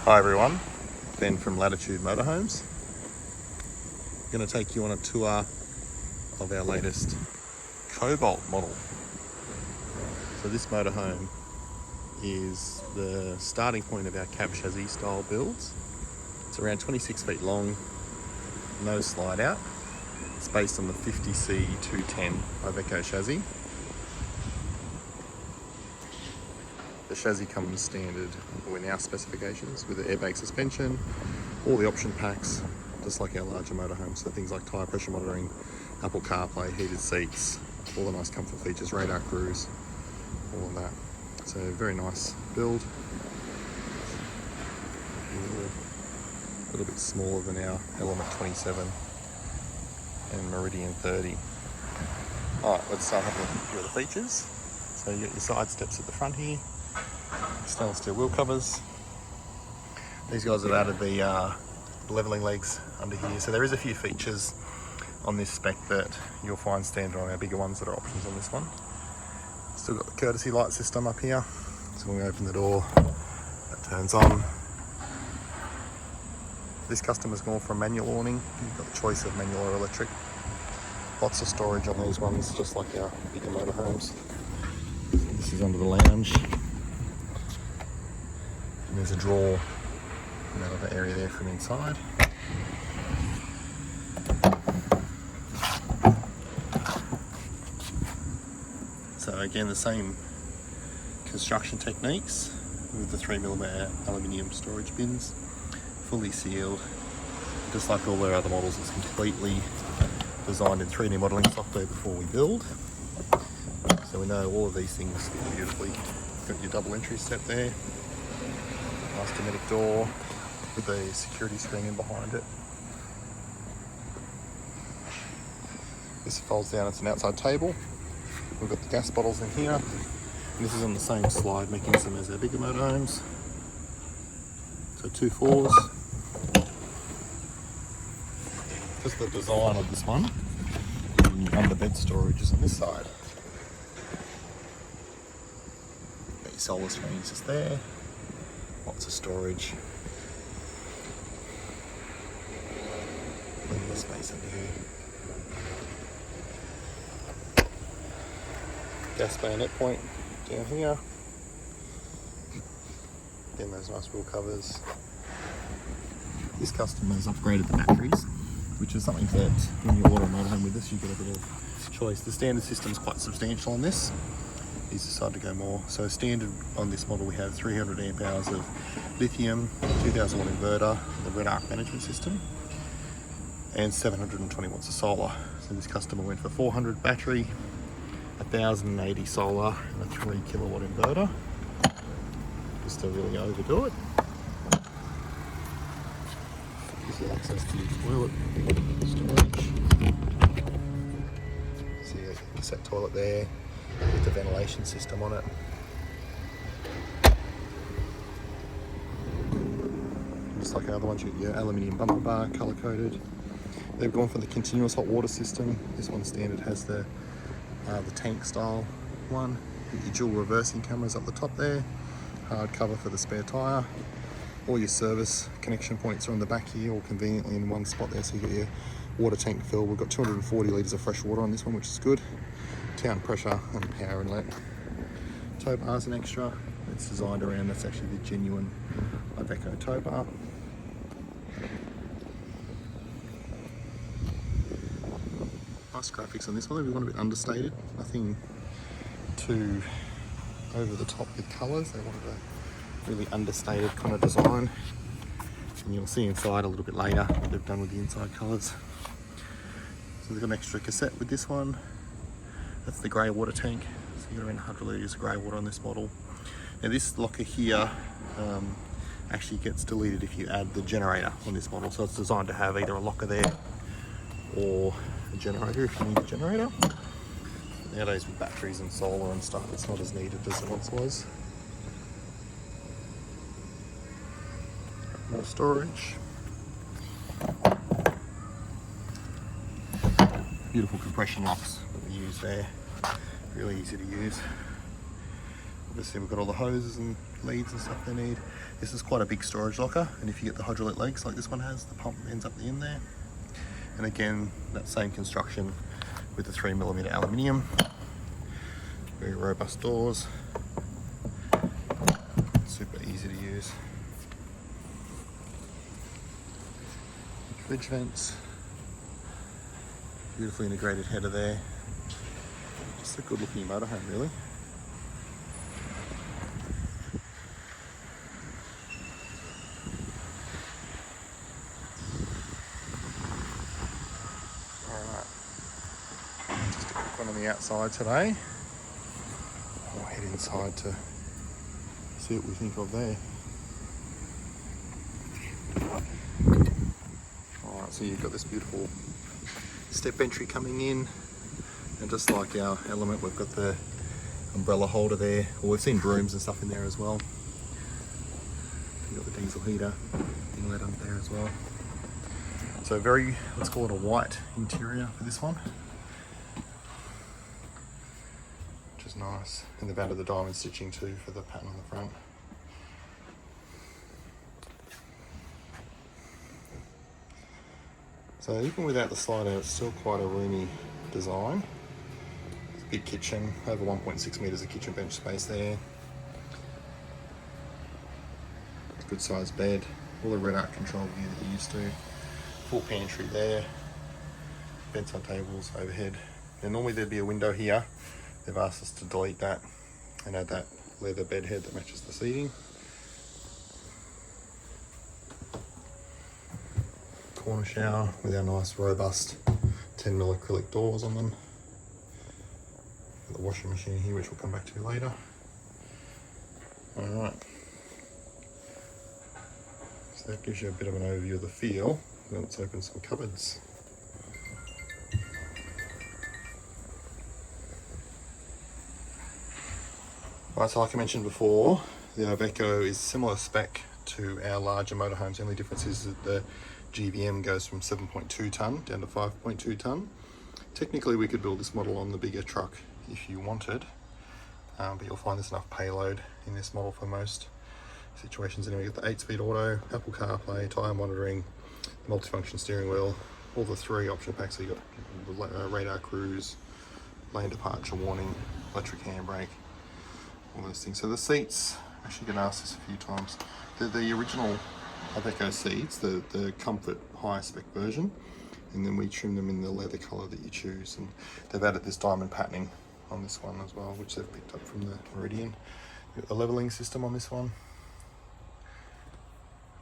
Hi everyone, Ben from Latitude Motorhomes. I'm going to take you on a tour of our latest Cobalt model. So this motorhome is the starting point of our cab chassis style builds. It's around 26 feet long, no slide out. It's based on the 50C 210 IVECO chassis. The chassis comes standard in our specifications with the airbag suspension, all the option packs, just like our larger motorhomes. So things like tyre pressure monitoring, Apple CarPlay, heated seats, all the nice comfort features, radar cruise, all of that. So very nice build. A little bit smaller than our Element 27 and Meridian 30. Alright, let's start having a look at a few of the features. So you get your side steps at the front here. Stainless steel wheel covers. These guys have added the levelling legs under here. So there is a few features on this spec that you'll find standard on our bigger ones that are options on this one. Still got the courtesy light system up here. So when we open the door, that turns on. This customer's gone for a manual awning. You've got the choice of manual or electric. Lots of storage on these ones, just like our bigger motorhomes. This is under the lounge. And there's a drawer in that other area there from inside. So again, the same construction techniques with the 3mm aluminium storage bins, fully sealed. Just like all our other models, it's completely designed in 3D modelling software before we build. So we know all of these things fit beautifully. Got your double entry step there. Nice hermetic door with a security screen in behind it. This folds down, it's an outside table. We've got the gas bottles in here. And this is on the same slide mechanism as our bigger motorhomes. So 2 floors. Just the design of this one. The under bed storage is on this side. Got your solar screens just there. Lots of storage. Plenty of space under here. Gas bayonet point down here. Again, those nice wheel covers. This customer's upgraded the batteries, which is something that when you order a motorhome with us, you get a bit of choice. The standard system's quite substantial on this. He's decided to go more. So standard on this model, we have 300 amp hours of lithium, 2000 watt inverter, the red arc management system, and 720 watts of solar. So this customer went for 400 battery, 1080 solar, and a 3 kilowatt inverter, just to really overdo it. Gives you access to the toilet storage. See a cassette toilet there with the ventilation system on it. Just like our other ones, you get your aluminium bumper bar, colour coded. They've gone for the continuous hot water system. This one standard has the tank style one. Your dual reversing cameras up the top there. Hard cover for the spare tyre. All your service connection points are on the back here, all conveniently in one spot there, so you get your water tank filled. We've got 240 litres of fresh water on this one, which is good. Town pressure and power inlet. Tow bar's an extra. It's designed around, that's actually the genuine IVECO tow bar. Nice graphics on this one. We want a bit understated, nothing too over the top with colours. They wanted a really understated kind of design, and you'll see inside a little bit later what they've done with the inside colours. So they've got an extra cassette with this one. That's the grey water tank, so you've got around 100 litres of grey water on this model. Now this locker here actually gets deleted if you add the generator on this model, so it's designed to have either a locker there or a generator if you need a generator. Nowadays with batteries and solar and stuff, it's not as needed as it once was. More storage. Beautiful compression locks that we use there. Really easy to use. Obviously we've got all the hoses and leads and stuff they need. This is quite a big storage locker, and if you get the hydraulic legs like this one has, the pump ends up in there. And again, that same construction with the 3mm aluminium. Very robust doors. Super easy to use. Fridge vents. Beautifully integrated header there. Just a good looking motorhome, really. Alright, just a quick one on the outside today. I'll head inside to see what we think of there. Alright, so you've got this beautiful step entry coming in, and just like our Element, we've got the umbrella holder there. Well, we've seen brooms and stuff in there as well. You've got the diesel heater inlet under there as well. So very, let's call it a white interior for this one, which is nice. And they've added the diamond stitching too for the pattern on the front. So even without the slide out, it's still quite a roomy design. It's a big kitchen, over 1.6 metres of kitchen bench space there. Good sized bed, all the red art control gear that you're used to. Full pantry there, bedside tables overhead. Now normally there'd be a window here. They've asked us to delete that and add that leather bed head that matches the seating. Corner shower with our nice robust 10mm acrylic doors on them. Got the washing machine here, which we'll come back to later. Alright, so that gives you a bit of an overview of the feel. Now let's open some cupboards. Right, so like I mentioned before, the IVECO is similar spec to our larger motorhomes. The only difference is that the GVM goes from 7.2 tonne down to 5.2 tonne. Technically we could build this model on the bigger truck if you wanted, but you'll find there's enough payload in this model for most situations. Anyway, you've got the 8-speed auto, Apple CarPlay, tyre monitoring, multifunction steering wheel, all the 3 option packs. So you've got the radar cruise, lane departure warning, electric handbrake, all those things. So the seats, I'm actually going to ask this a few times, the original IVECO seats, the comfort high spec version, and then we trim them in the leather colour that you choose, and they've added this diamond patterning on this one as well, which they've picked up from the Meridian. You've got the levelling system on this one.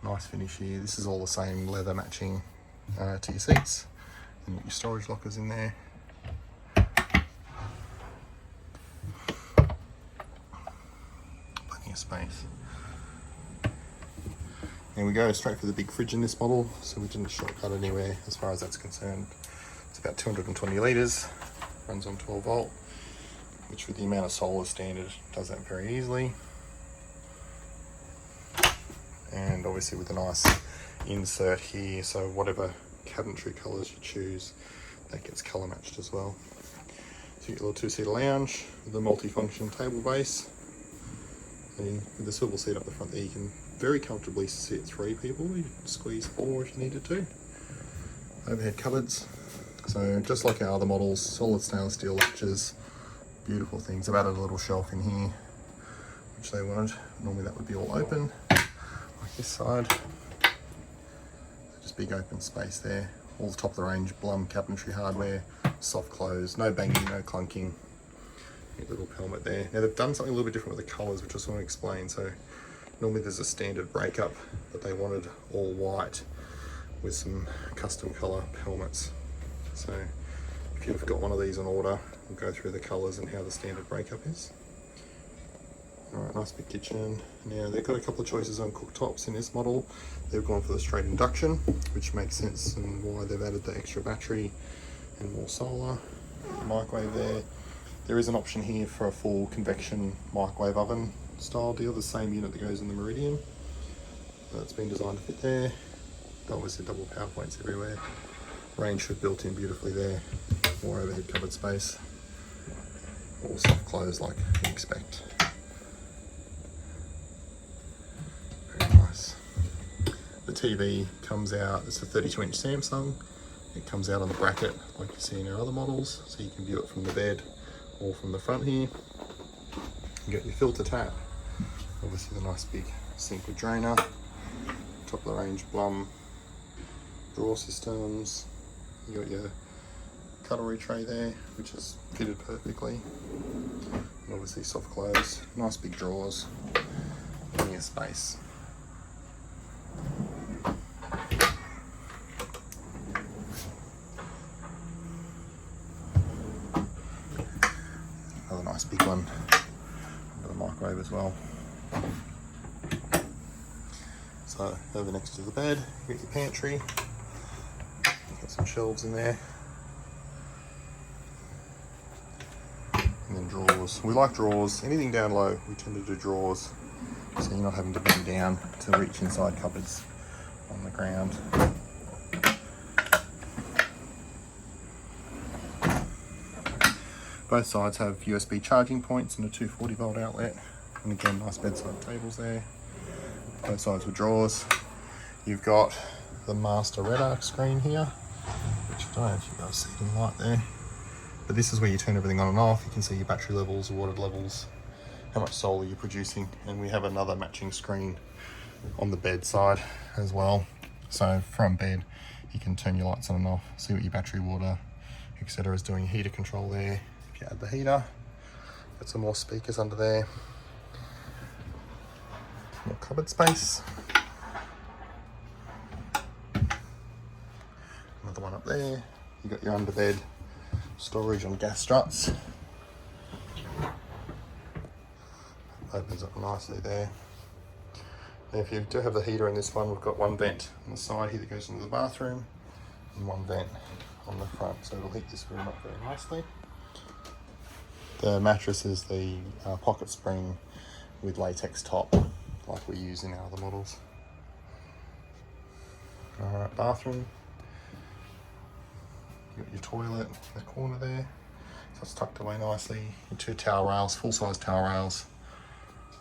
Nice finish here. This is all the same leather matching to your seats, and your storage lockers in there. Plenty of space. And we go straight for the big fridge in this model, so we didn't shortcut anywhere as far as that's concerned. It's about 220 litres, runs on 12 volt, which with the amount of solar standard does that very easily. And obviously with a nice insert here, so whatever cabinetry colours you choose, that gets colour matched as well. So you get a little 2-seater lounge with a multi-function table base. And with the swivel seat up the front there, you can very comfortably sit 3 people. You can squeeze 4 if you needed to. Overhead cupboards. So just like our other models, solid stainless steel latches, beautiful things. I've added a little shelf in here, which they wanted. Normally that would be all open, like this side. Just big open space there. All the top of the range Blum cabinetry hardware, soft close, no banging, no clunking. Little helmet there. Now they've done something a little bit different with the colours, which I just want to explain. So normally there's a standard breakup, but they wanted all white with some custom colour helmets. So if you've got one of these on order, we'll go through the colours and how the standard breakup is. Alright, nice big kitchen. Now they've got a couple of choices on cooktops in this model. They've gone for the straight induction, which makes sense, and why they've added the extra battery and more solar. Microwave there. There is an option here for a full convection microwave oven style deal, the same unit that goes in the Meridian. That's been designed to fit there. Obviously double power points everywhere. Range hood built in beautifully there. More overhead cupboard space. All soft close like you expect. TV comes out, it's a 32-inch Samsung. It comes out on the bracket like you see in our other models, so you can view it from the bed or from the front here. You got your filter tap, obviously the nice big sink with drainer, top of the range Blum drawer systems. You got your cutlery tray there, which is fitted perfectly. And obviously soft close, nice big drawers, plenty of space. Another nice big one under the microwave as well. So over next to the bed, you got your pantry. Got some shelves in there. And then drawers. We like drawers. Anything down low, we tend to do drawers. So you're not having to bend down to reach inside cupboards on the ground. Both sides have USB charging points and a 240 volt outlet. And again, nice bedside tables there. Both sides with drawers. You've got the master red arc screen here, which I don't know if you guys see it in the light there. But this is where you turn everything on and off. You can see your battery levels, water levels, how much solar you're producing. And we have another matching screen on the bedside as well. So from bed, you can turn your lights on and off, see what your battery, water, etc. is doing. Heater control there. If you add the heater, got some more speakers under there. More cupboard space. Another one up there. You got your underbed storage on gas struts. Opens up nicely there. And if you do have the heater in this one, we've got one vent on the side here that goes into the bathroom and one vent on the front, so it'll heat this room up very nicely. The mattress is the pocket spring with latex top, like we use in our other models. Alright, bathroom. You got your toilet in the corner there, so it's tucked away nicely. Your two towel rails, full-size towel rails.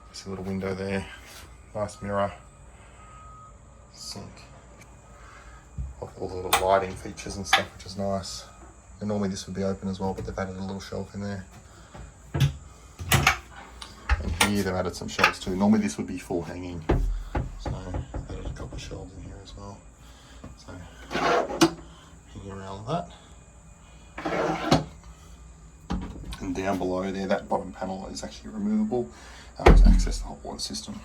There's a little window there, nice mirror, sink. All the little lighting features and stuff, which is nice. And normally this would be open as well, but they've added a little shelf in there. And here they've added some shelves too. Normally this would be full hanging, so they've added a couple of shelves in here as well. So hanging around like that. And down below there, that bottom panel is actually removable to access the hot water system.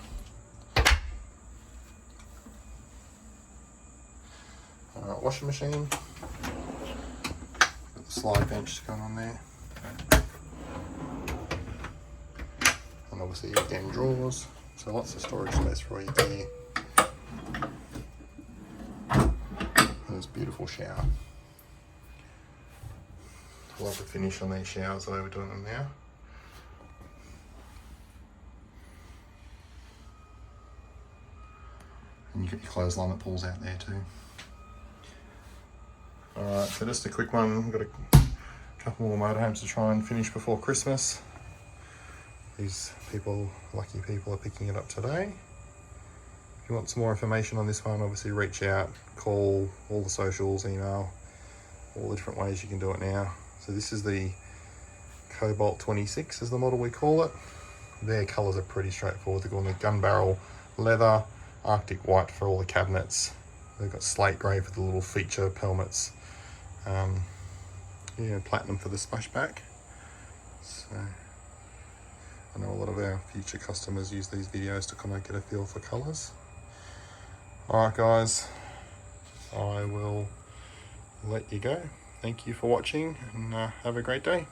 Washing machine. Got the slide bench going on there. And obviously again drawers, so lots of storage space for all your gear. And this beautiful shower. Love the finish on these showers the way we're doing them now. And you've got your clothesline that pulls out there too. Alright, so just a quick one. We've got a couple more motorhomes to try and finish before Christmas. These people, lucky people, are picking it up today. If you want some more information on this one, obviously reach out, call, all the socials, email, all the different ways you can do it now. So this is the Cobalt 26 is the model we call it. Their colours are pretty straightforward. They're going the gun barrel leather, Arctic white for all the cabinets. They've got slate grey for the little feature pelmets. Yeah, platinum for the splashback. So I know a lot of our future customers use these videos to kind of get a feel for colours. Alright guys, I will let you go. Thank you for watching and have a great day.